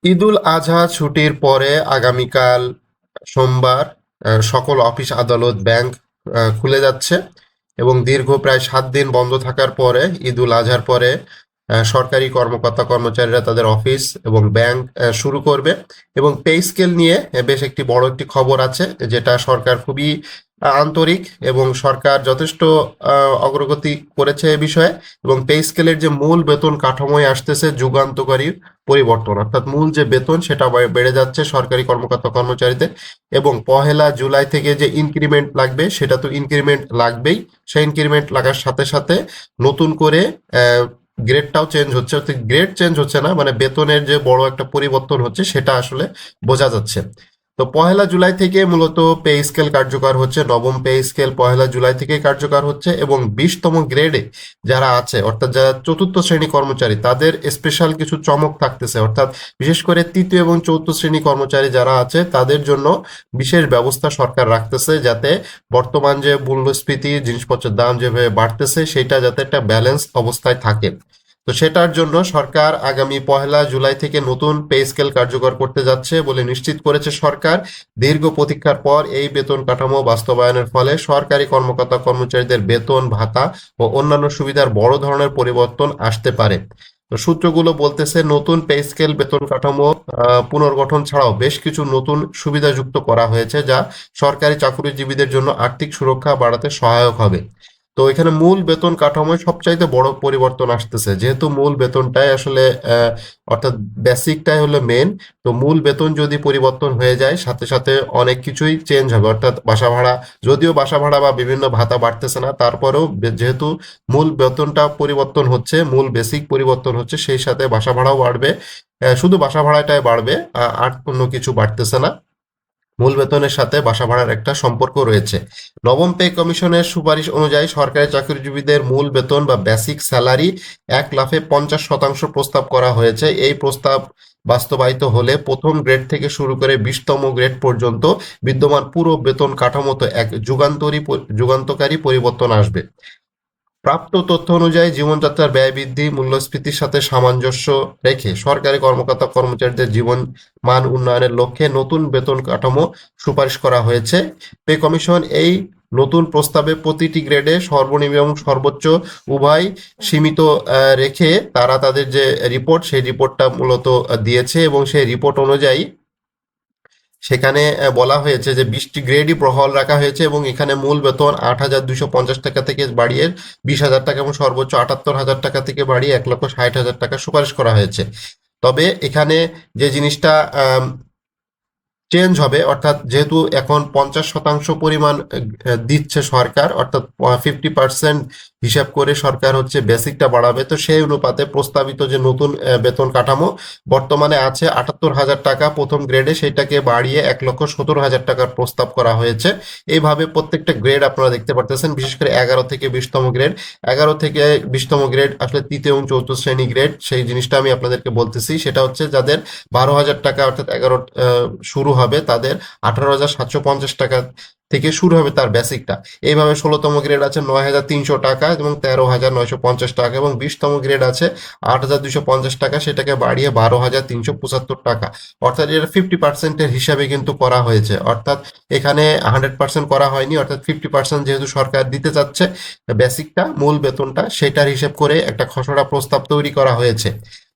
ঈদুল আজহা ছুটির পরে আগামীকাল সোমবার সকল অফিস আদালত ব্যাংক খুলে যাচ্ছে এবং দীর্ঘ প্রায় 7 দিন বন্ধ থাকার পরে ঈদুল আজহার পরে সরকারি কর্মকর্তা কর্মচারীরা তাদের অফিস এবং ব্যাংক শুরু করবে এবং পে স্কেল নিয়ে বেশ একটি বড় একটি খবর আছে, যেটা সরকার খুবই আন্তরিক এবং সরকার যথেষ্ট অগ্রগতি করেছে এ বিষয়ে। এবং পে স্কেলের যে মূল বেতন কাঠামোয় আসতেছে যুগান্তকারী পরিবর্তন, অর্থাৎ মূল যে বেতন সেটা বেড়ে যাচ্ছে সরকারি কর্মকর্তা কর্মচারীদের। এবং 1লা জুলাই থেকে যে ইনক্রিমেন্ট লাগবে সেটা তো ইনক্রিমেন্ট লাগবেই, সেই ইনক্রিমেন্ট লাগার সাথে সাথে নতুন করে গ্রেডটাও চেঞ্জ হচ্ছে। অর্থাৎ গ্রেড চেঞ্জ হচ্ছে না, মানে বেতনের যে বড় একটা পরিবর্তন হচ্ছে সেটা আসলে বোঝা যাচ্ছে। তো 1লা জুলাই থেকে মূলত পে স্কেল কার্যকর হচ্ছে, নবম পে স্কেল 1লা জুলাই থেকে কার্যকর হচ্ছে এবং 20তম গ্রেডে যারা আছে অর্থাৎ যারা চতুর্থ শ্রেণী কর্মচারী তাদের স্পেশাল কিছু চমক থাকতেছে। অর্থাৎ বিশেষ করে তৃতীয় এবং চতুর্থ শ্রেণী কর্মচারী যারা আছে তাদের জন্য বিশেষ ব্যবস্থা সরকার রাখতেছে, যাতে বর্তমান যে মূল্যস্ফীতি জিনিসপত্রের দাম যেভাবে বাড়তেছে সেটা যাতে একটা ব্যালেন্স অবস্থায় থাকে। তো সেটার জন্য সরকার আগামী 1লা জুলাই থেকে নতুন পে স্কেল কার্যকর করতে যাচ্ছে বলে নিশ্চিত করেছে সরকার। দীর্ঘ প্রতীক্ষার পর এই বেতন কাঠামো বাস্তবায়নের ফলে সরকারি কর্মকর্তা কর্মচারীদের বেতন ভাতা ও অন্যান্য সুবিধার বড় ধরনের পরিবর্তন আসতে পারে। তো সূত্রগুলো বলতেছে নতুন পে স্কেল বেতন কাঠামো পুনর্গঠন ছাড়াও বেশ কিছু নতুন সুবিধা যুক্ত করা হয়েছে, যা সরকারি চাকরিজীবীদের জন্য আর্থিক সুরক্ষা বাড়াতে সহায়ক হবে। তো এখানে মূল বেতন কাঠামোয় সবচাইতে বড় পরিবর্তন আসতেছে, যেহেতু মূল বেতনটাই আসলে অর্থাৎ বেসিকটাই হলো মেন। তো মূল বেতন যদি পরিবর্তন হয়ে যায় সাথে সাথে অনেক কিছুই চেঞ্জ হবে, অর্থাৎ বাসা ভাড়া, যদিও বাসা ভাড়া বা বিভিন্ন ভাতা বাড়তেছে না তারপরেও যেহেতু মূল বেতনটা পরিবর্তন হচ্ছে, মূল বেসিক পরিবর্তন হচ্ছে, সেই সাথে বাসা ভাড়াও বাড়বে। শুধু বাসা ভাড়াটাই বাড়বে, আর কোনো কিছু বাড়তেছে না। মূল বেতনের সাথে বাসা ভাড়ার একটা সম্পর্ক রয়েছে। নবম পে কমিশনের সুপারিশ অনুযায়ী সরকারি চাকরিজীবীদের মূল বেতন বা বেসিক স্যালারি 1 লাফে 50% প্রস্তাব করা হয়েছে। এই প্রস্তাব বাস্তবায়িত হলে প্রথম গ্রেড থেকে শুরু করে 20তম গ্রেড পর্যন্ত বিদ্যমান পুরো বেতন কাঠামোতে এক যুগান্তকারী পরিবর্তন আসবে। প্রাপ্ত তথ্য অনুযায়ী জীবনযাত্রার ব্যয় বৃদ্ধি, মূল্যস্ফীতির সাথে সামঞ্জস্য রেখে সরকারি কর্মকর্তা কর্মচারীদের জীবন মান উন্নয়নের লক্ষ্যে নতুন বেতন কাঠামো সুপারিশ করা হয়েছে। পে কমিশন এই নতুন প্রস্তাবে প্রতিটি গ্রেডে সর্বনিম্ন এবং সর্বোচ্চ উভয় সীমিত রেখে তারা তাদের যে রিপোর্ট সেই রিপোর্টটা মূলত দিয়েছে এবং সেই রিপোর্ট অনুযায়ী সেখানে বলা হয়েছে যে 20টি গ্রেডই বহাল রাখা হয়েছে এবং এখানে মূল বেতন 8,250 টাকা থেকে বাড়িয়ে 20,000 টাকা এবং সর্বোচ্চ 78,000 টাকা থেকে বাড়িয়ে 1,60,000 টাকা সুপারিশ করা হয়েছে। তবে এখানে যে জিনিসটা চেঞ্জ হবে, অর্থাৎ যেহেতু এখন 50% পরিমাণ দিচ্ছে সরকার, অর্থাৎ 50% হিসাব করে সরকার হচ্ছে বেসিকটা বাড়াবে। তো সেই অনুপাতে প্রস্তাবিত যে নতুন বেতন কাঠামো বর্তমানে আছে 78,000 টাকা প্রথম গ্রেডে, সেটাকে বাড়িয়ে 1,17,000 টাকার প্রস্তাব করা হয়েছে। এইভাবে প্রত্যেকটা গ্রেড আপনারা দেখতে পারতেছেন, বিশেষ করে 11 থেকে 20তম গ্রেড। 11 থেকে 20তম গ্রেড আসলে তৃতীয় এবং চতুর্থ শ্রেণী গ্রেড, সেই জিনিসটা আমি আপনাদেরকে বলতেছি। সেটা হচ্ছে যাদের 12,000 টাকা অর্থাৎ 11 শুরু হবে তাদের 18,750 টাকা থেকে শুরু হবে তার বেসিকটা। এইভাবে 16তম গ্রেড আছে 9,300 টাকা এবং 13,950 টাকা এবং 20তম গ্রেড আছে 8,250 টাকা, সেটাকে বাড়িয়ে 12,375 টাকা। অর্থাৎ এটা 50%-এর হিসাবে কিন্তু করা হয়েছে, অর্থাৎ এখানে 100% করা হয়নি। অর্থাৎ 50% যেহেতু সরকার দিতে চাচ্ছে বেসিকটা মূল বেতনটা, সেটার হিসেব করে একটা খসড়া প্রস্তাব তৈরি করা হয়েছে।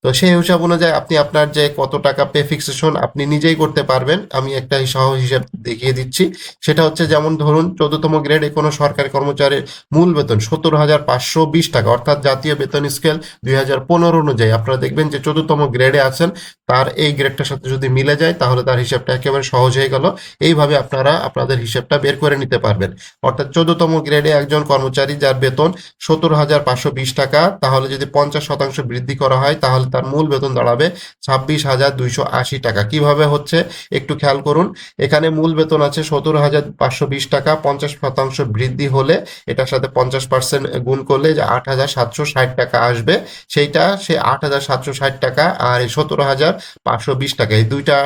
তো সেই হিসাব অনুযায়ী আপনি আপনার যে কত টাকা পে ফিক্সেশন আপনি নিজেই করতে পারবেন। আমি একটা সহজ হিসাব দেখিয়ে দিচ্ছি। সেটা হচ্ছে যেমন ধরুন 14তম গ্রেডে কোনো সরকারি কর্মচারীর মূল বেতন 17,520 টাকা, অর্থাৎ জাতীয় বেতন স্কেল 2015 অনুযায়ী আপনারা দেখবেন যে 14তম গ্রেডে আছেন, তার এই গ্রেডটার সাথে যদি মিলে যায় তাহলে তার হিসাবটা একেবারে সহজ হয়ে গেল। এইভাবে আপনারা আপনাদের হিসাবটা বের করে নিতে পারবেন। অর্থাৎ 14তম গ্রেডে একজন কর্মচারী যার বেতন 17,520 টাকা, তাহলে যদি 50% বৃদ্ধি করা হয় তাহলে তার মূল বেতন দাঁড়াবে 26,280 টাকা। কিভাবে হচ্ছে একটু খেয়াল করুন। এখানে মূল বেতন আছে 17,520 টাকা, 50% বৃদ্ধি হলে এটার সাথে 50% গুণ করলে যে 8,760 টাকা আসবে, সেইটা সে 8,760 টাকা আর এই 17,520 টাকা, এই দুইটা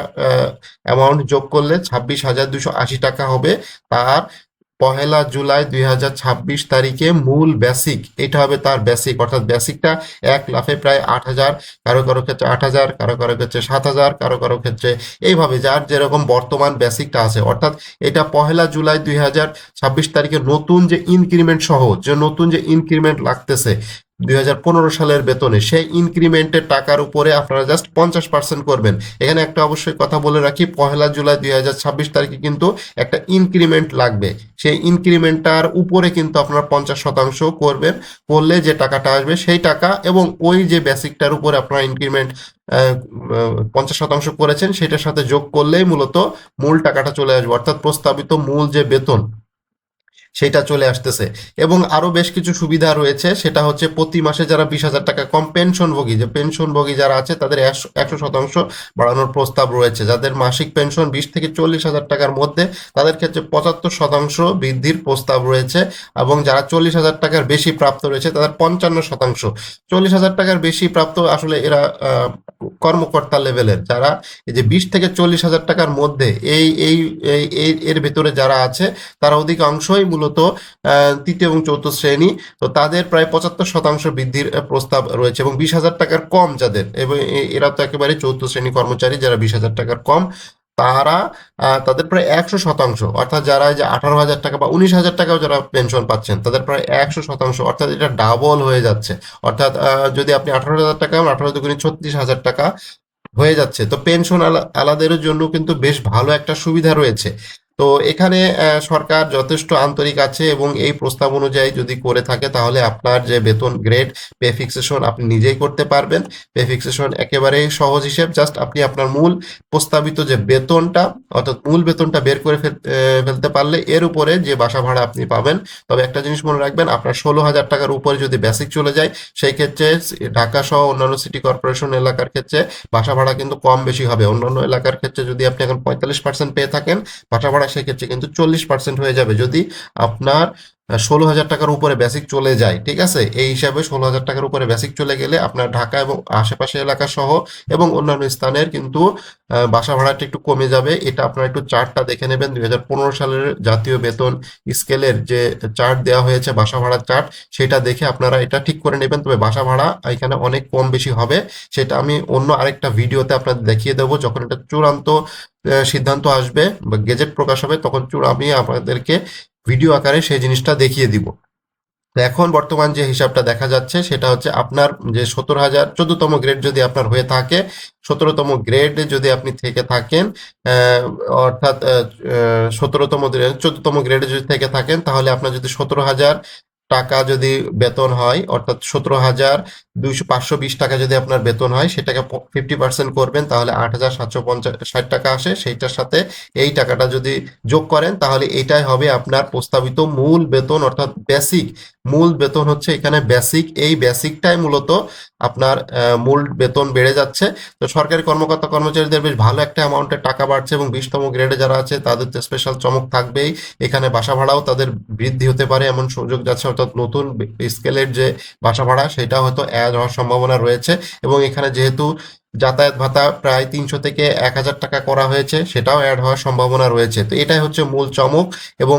অ্যামাউন্ট যোগ করলে 26,280 টাকা হবে তার পহেলা জুলাই 2026 তারিখে মূল বেসিক, এটা হবে তার বেসিক, অর্থাৎ বেসিকটা এক লাফে প্রায় 8,000, কারো কারো ক্ষেত্রে 8,000, কারো কারো ক্ষেত্রে 7,000, কারো কারো ক্ষেত্রে এইভাবে যার যেরকম বর্তমান বেসিকটা আছে। অর্থাৎ এটা পহেলা জুলাই 2026 তারিখে নতুন যে ইনক্রিমেন্ট সহ যে নতুন যে ইনক্রিমেন্ট লাগতেছে 2015 সালের বেতনে, সেই ইনক্রিমেন্টের টাকার উপরে আপনারা জাস্ট 50% করবেন। এখানে একটা অবশ্যই কথা বলে রাখি, পহেলা জুলাই 2026 তারিখে কিন্তু একটা ইনক্রিমেন্ট লাগবে। সেই ইনক্রিমেন্টটার উপরে কিন্তু আপনারা 50% করবেন, করলে যে টাকাটা আসবে সেই টাকা এবং ওই যে বেসিকটার উপরে আপনারা ইনক্রিমেন্ট 50% করেছেন সেটার সাথে যোগ করলেই মূলত মূল টাকাটা চলে আসবে, অর্থাৎ প্রস্তাবিত মূল যে বেতন সেটা চলে আসতেছে। এবং আরো বেশ কিছু সুবিধা রয়েছে, সেটা হচ্ছে প্রতি মাসে যারা 20,000 টাকা কম পেনশনভোগী, যে পেনশনভোগী যারা আছে তাদের 100% বাড়ানোর প্রস্তাব রয়েছে। যাদের মাসিক পেনশন 20 থেকে 40,000 টাকার মধ্যে, তাদের ক্ষেত্রে 75% বৃদ্ধির প্রস্তাব রয়েছে। এবং যারা 40,000 টাকার বেশি প্রাপ্ত রয়েছে তাদের 55%। 40,000 টাকার বেশি প্রাপ্ত আসলে এরা কর্মকর্তা লেভেলের, যারা এই যে 20 থেকে 40,000 টাকার মধ্যে এর ভেতরে যারা আছে তারা অধিকাংশই মূলত তৃতীয় এবং চতুর্থ শ্রেণী। তো তাদের প্রায় 75% বৃদ্ধির প্রস্তাব রয়েছে। এবং 20,000 টাকার কম যাদের, এবং এরা তো একেবারে চতুর্থ শ্রেণী কর্মচারী, যারা 20,000 টাকার কম তারা তাদের প্রায় 100%, অর্থাৎ যারা যে 18,000 টাকা বা 19,000 টাকাও যারা পেনশন পাচ্ছেন তাদের প্রায় 100%, অর্থাৎ এটা ডাবল হয়ে যাচ্ছে। অর্থাৎ যদি আপনি 18,000 টাকা, 18 দুগুণে 36,000 টাকা হয়ে যাচ্ছে। তো পেনশন আলাদের জন্য কিন্তু বেশ ভালো একটা সুবিধা রয়েছে। তো এখানে সরকার যথেষ্ট আন্তরিক আছে এবং এই প্রস্তাব অনুযায়ী যদি করে থাকে তাহলে আপনার যে বেতন গ্রেড, পে ফিক্সেশন আপনি নিজেই করতে পারবেন। পে ফিক্সেশন একেবারেই সহজ হিসেব, জাস্ট আপনি আপনার মূল প্রস্তাবিত যে বেতনটা, অর্থাৎ মূল বেতনটা বের করে ফেলতে পারলে এর উপরে যে বাসা ভাড়া আপনি পাবেন। তবে একটা জিনিস মনে রাখবেন, আপনার 16,000 টাকার উপরে যদি বেসিক চলে যায় সেই ক্ষেত্রে ঢাকা সহ অন্যান্য সিটি কর্পোরেশন এলাকার ক্ষেত্রে বাসা ভাড়া কিন্তু কম বেশি হবে। অন্যান্য এলাকার ক্ষেত্রে যদি আপনি এখন 45% পেয়ে থাকেন বাসা ভাড়া, সেক্ষেত্রে কিন্তু 40% হয়ে যাবে যদি আপনার 16,000 টাকার উপরে বেসিক চলে যায়। ঠিক আছে, এই হিসাবে 16,000 টাকার উপরে বেসিক চলে গেলে আপনার ঢাকা এবং আশেপাশে এলাকা সহ এবং অন্যান্য স্থানের কিন্তু বাসা ভাড়াটা একটু কমে যাবে। এটা আপনারা একটু চার্টটা দেখে নেবেন, 2015 সালের জাতীয় বেতন স্কেলের যে চার্ট দেওয়া হয়েছে, বাসা ভাড়ার চার্ট, সেটা দেখে আপনারা এটা ঠিক করে নেবেন। তবে বাসা ভাড়া এখানে অনেক কম বেশি হবে, সেটা আমি অন্য আরেকটা ভিডিওতে আপনাদের দেখিয়ে দেবো। যখন এটা চূড়ান্ত সিদ্ধান্ত আসবে বা গেজেট প্রকাশ হবে তখন আমি আপনাদেরকে ভিডিও আকারে সেই জিনিসটা দেখিয়ে দিব। তো এখন বর্তমান যে হিসাবটা দেখা যাচ্ছে সেটা হচ্ছে আপনার যে 17,000 14তম গ্রেড যদি আপনার হয়ে থাকে, 17তম গ্রেডে যদি আপনি থেকে থাকেন, অর্থাৎ 17তম 14তম গ্রেডে যদি থেকে থাকেন তাহলে আপনার যদি 17,000 টাকা যদি বেতন হয়, অর্থাৎ 17,520 টাকা যদি আপনার বেতন হয়, সেটাকে 50% করবেন তাহলে 8,760 টাকা আসে। সেইটার সাথে এই টাকাটা যদি যোগ করেন তাহলে এটাই হবে আপনার প্রস্তাবিত মূল বেতন, অর্থাৎ বেসিক। মূল বেতন হচ্ছে এখানে বেসিক, এই বেসিকটাই মূলত আপনার মূল বেতন বেড়ে যাচ্ছে। তো সরকারি কর্মকর্তা কর্মচারীদের বেশ ভালো একটা অ্যামাউন্টের টাকা বাড়ছে এবং 20তম গ্রেডে যারা আছে তাদের তো স্পেশাল চমক থাকবেই। এখানে বাসা ভাড়াও তাদের বৃদ্ধি হতে পারে এমন সুযোগ যাচ্ছে, অর্থাৎ নতুন স্কেলের যে বাসা ভাড়া সেটা হয়তো অ্যাড হওয়ার সম্ভাবনা রয়েছে। এবং এখানে যেহেতু যাতায়াত ভাতা প্রায় 300 থেকে 1,000 টাকা করা হয়েছে, সেটাও অ্যাড হওয়ার সম্ভাবনা রয়েছে। তো এটাই হচ্ছে মূল চমক। এবং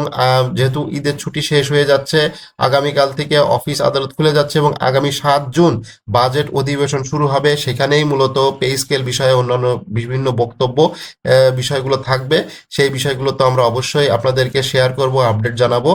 যেহেতু ঈদের ছুটি শেষ হয়ে যাচ্ছে, আগামীকাল থেকে অফিস আদালত খুলে যাচ্ছে এবং আগামী 7 জুন বাজেট অধিবেশন শুরু হবে, সেখানেই মূলত পে স্কেল বিষয়ে অন্যান্য বিভিন্ন বক্তব্য বিষয়গুলো থাকবে। সেই বিষয়গুলো তো আমরা অবশ্যই আপনাদেরকে শেয়ার করব, আপডেট জানাবো।